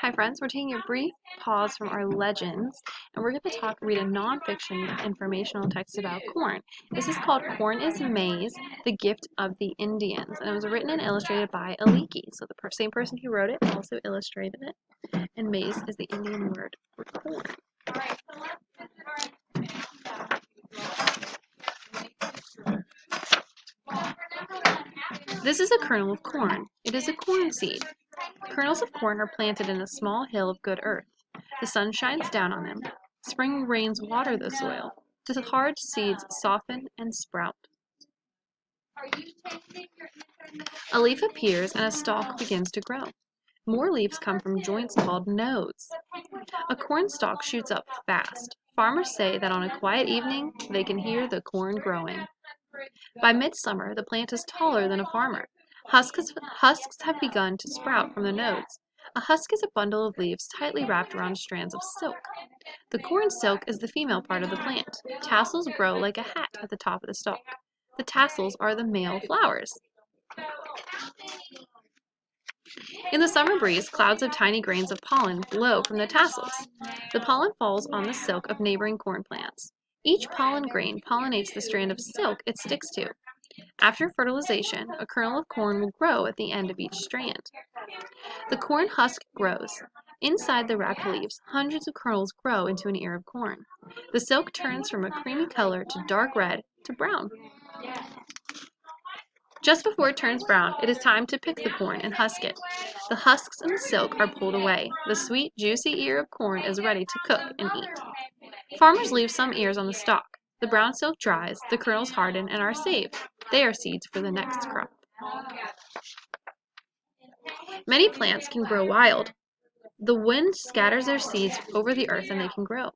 Hi friends, we're taking a brief pause from our legends and we're going to read a nonfiction informational text about corn. This is called Corn is Maize, the Gift of the Indians, and it was written and illustrated by Aloud. So the same person who wrote it also illustrated it, and maize is the Indian word for corn. This is a kernel of corn. It is a corn seed. Kernels of corn are planted in a small hill of good earth. The sun shines down on them. Spring rains water the soil. The hard seeds soften and sprout. A leaf appears and a stalk begins to grow. More leaves come from joints called nodes. A corn stalk shoots up fast. Farmers say that on a quiet evening they can hear the corn growing. By midsummer, the plant is taller than a farmer. Husks have begun to sprout from the nodes. A husk is a bundle of leaves tightly wrapped around strands of silk. The corn silk is the female part of the plant. Tassels grow like a hat at the top of the stalk. The tassels are the male flowers. In the summer breeze, clouds of tiny grains of pollen blow from the tassels. The pollen falls on the silk of neighboring corn plants. Each pollen grain pollinates the strand of silk it sticks to. After fertilization, a kernel of corn will grow at the end of each strand. The corn husk grows. Inside the wrapped leaves, hundreds of kernels grow into an ear of corn. The silk turns from a creamy color to dark red to brown. Just before it turns brown, it is time to pick the corn and husk it. The husks and the silk are pulled away. The sweet, juicy ear of corn is ready to cook and eat. Farmers leave some ears on the stalk. The brown silk dries, the kernels harden and are saved. They are seeds for the next crop. Many plants can grow wild. The wind scatters their seeds over the earth and they can grow.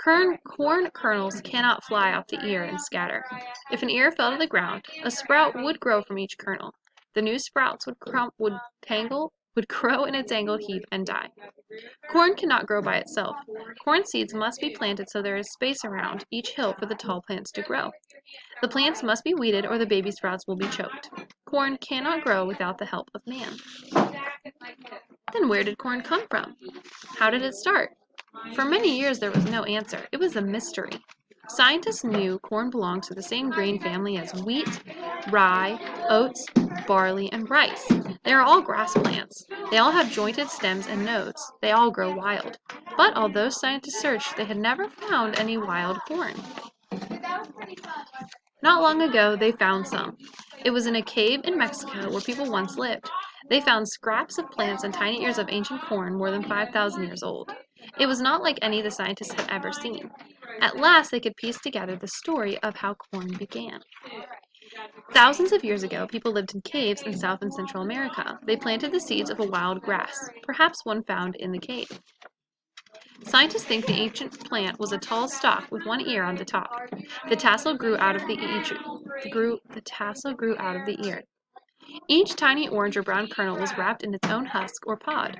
Corn kernels cannot fly off the ear and scatter. If an ear fell to the ground, a sprout would grow from each kernel. The new sprouts would grow in a tangled heap and die. Corn cannot grow by itself. Corn seeds must be planted so there is space around each hill for the tall plants to grow. The plants must be weeded or the baby sprouts will be choked. Corn cannot grow without the help of man. Then where did corn come from? How did it start? For many years there was no answer. It was a mystery. Scientists knew corn belonged to the same grain family as wheat, rye, oats, barley, and rice. They are all grass plants. They all have jointed stems and nodes. They all grow wild. But although scientists searched, they had never found any wild corn. Not long ago, they found some. It was in a cave in Mexico where people once lived. They found scraps of plants and tiny ears of ancient corn more than 5,000 years old. It was not like any the scientists had ever seen. At last, they could piece together the story of how corn began. Thousands of years ago, people lived in caves in South and Central America. They planted the seeds of a wild grass, perhaps one found in the cave. Scientists think the ancient plant was a tall stalk with one ear on the top. The tassel grew out of the ear. Each tiny orange or brown kernel was wrapped in its own husk or pod.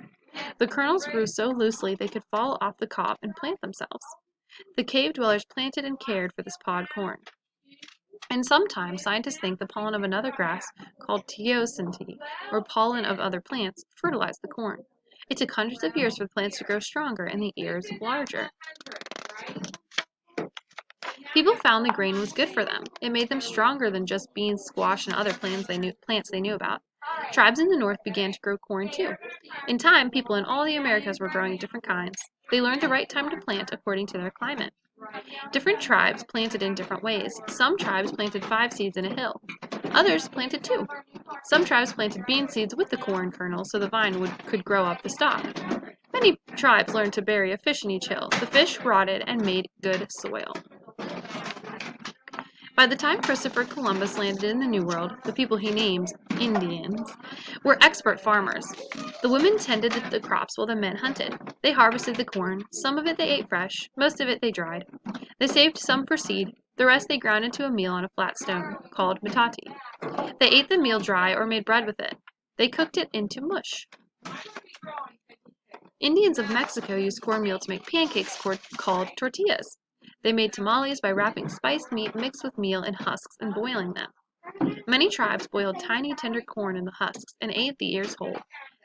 The kernels grew so loosely they could fall off the cob and plant themselves. The cave dwellers planted and cared for this pod corn. And sometimes scientists think the pollen of another grass called teosinte, or pollen of other plants, fertilized the corn. It took hundreds of years for the plants to grow stronger and the ears larger. People found the grain was good for them. It made them stronger than just beans, squash, and other plants they knew about. Tribes in the north began to grow corn too. In time, people in all the Americas were growing different kinds. They learned the right time to plant according to their climate. Different tribes planted in different ways. Some tribes planted 5 seeds in a hill. Others planted 2. Some tribes planted bean seeds with the corn kernel so the vine could grow up the stalk. Many tribes learned to bury a fish in each hill. The fish rotted and made good soil. By the time Christopher Columbus landed in the New World, the people he named Indians were expert farmers. The women tended the crops while the men hunted. They harvested the corn. Some of it they ate fresh, most of it they dried. They saved some for seed. The rest they ground into a meal on a flat stone, called metate. They ate the meal dry or made bread with it. They cooked it into mush. Indians of Mexico used cornmeal to make pancakes called tortillas. They made tamales by wrapping spiced meat mixed with meal in husks and boiling them. Many tribes boiled tiny, tender corn in the husks and ate the ears whole.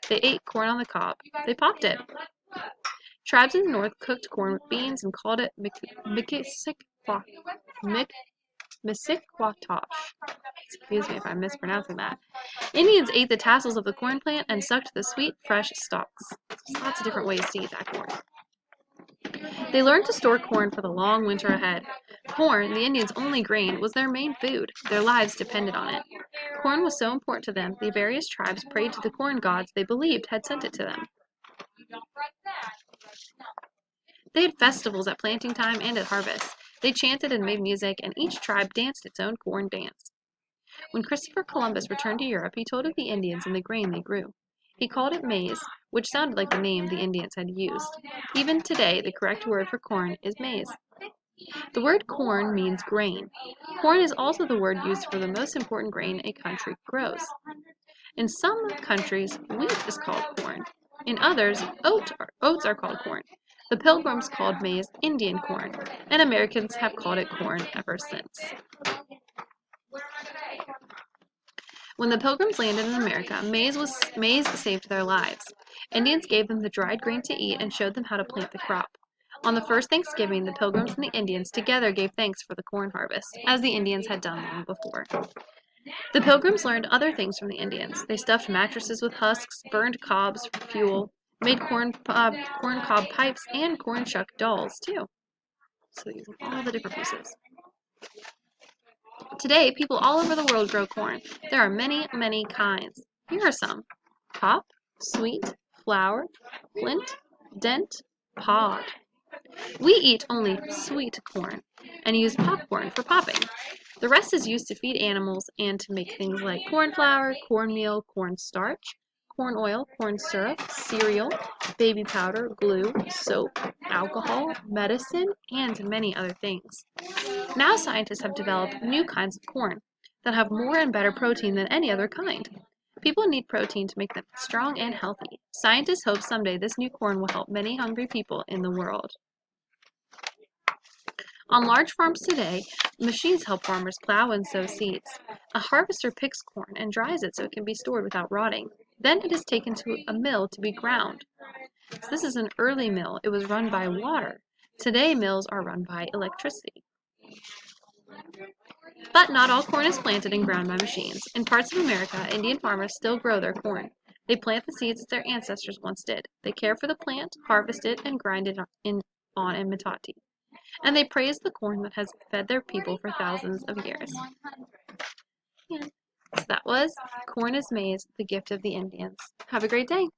They ate corn on the cob. They popped it. Tribes in the north cooked corn with beans and called it mikisikwa- mik- Misikwatosh. Excuse me if I'm mispronouncing that. Indians ate the tassels of the corn plant and sucked the sweet, fresh stalks. There's lots of different ways to eat that corn. They learned to store corn for the long winter ahead. Corn, the Indians' only grain, was their main food. Their lives depended on it. Corn was so important to them, the various tribes prayed to the corn gods they believed had sent it to them. They had festivals at planting time and at harvest. They chanted and made music, and each tribe danced its own corn dance. When Christopher Columbus returned to Europe, he told of the Indians and the grain they grew. He called it maize, which sounded like the name the Indians had used. Even today, the correct word for corn is maize. The word corn means grain. Corn is also the word used for the most important grain a country grows. In some countries, wheat is called corn. In others, oats are called corn. The Pilgrims called maize Indian corn, and Americans have called it corn ever since. When the Pilgrims landed in America, maize saved their lives. Indians gave them the dried grain to eat and showed them how to plant the crop. On the first Thanksgiving, the Pilgrims and the Indians together gave thanks for the corn harvest, as the Indians had done long before. The Pilgrims learned other things from the Indians. They stuffed mattresses with husks, burned cobs for fuel, made corn cob pipes, and corn shuck dolls, too. So using all the different pieces. Today, people all over the world grow corn. There are many, many kinds. Here are some: pop, sweet, flour, flint, dent, pod. We eat only sweet corn and use popcorn for popping. The rest is used to feed animals and to make things like corn flour, cornmeal, corn starch, corn oil, corn syrup, cereal, baby powder, glue, soap, alcohol, medicine, and many other things. Now scientists have developed new kinds of corn that have more and better protein than any other kind. People need protein to make them strong and healthy. Scientists hope someday this new corn will help many hungry people in the world. On large farms today, machines help farmers plow and sow seeds. A harvester picks corn and dries it so it can be stored without rotting. Then it is taken to a mill to be ground. So this is an early mill. It was run by water. Today, mills are run by electricity. But not all corn is planted and ground by machines. In parts of America, Indian farmers still grow their corn. They plant the seeds as their ancestors once did. They care for the plant, harvest it, and grind it on a metate. And they praise the corn that has fed their people for thousands of years. Yeah. So that was Corn is Maize, the Gift of the Indians. Have a great day.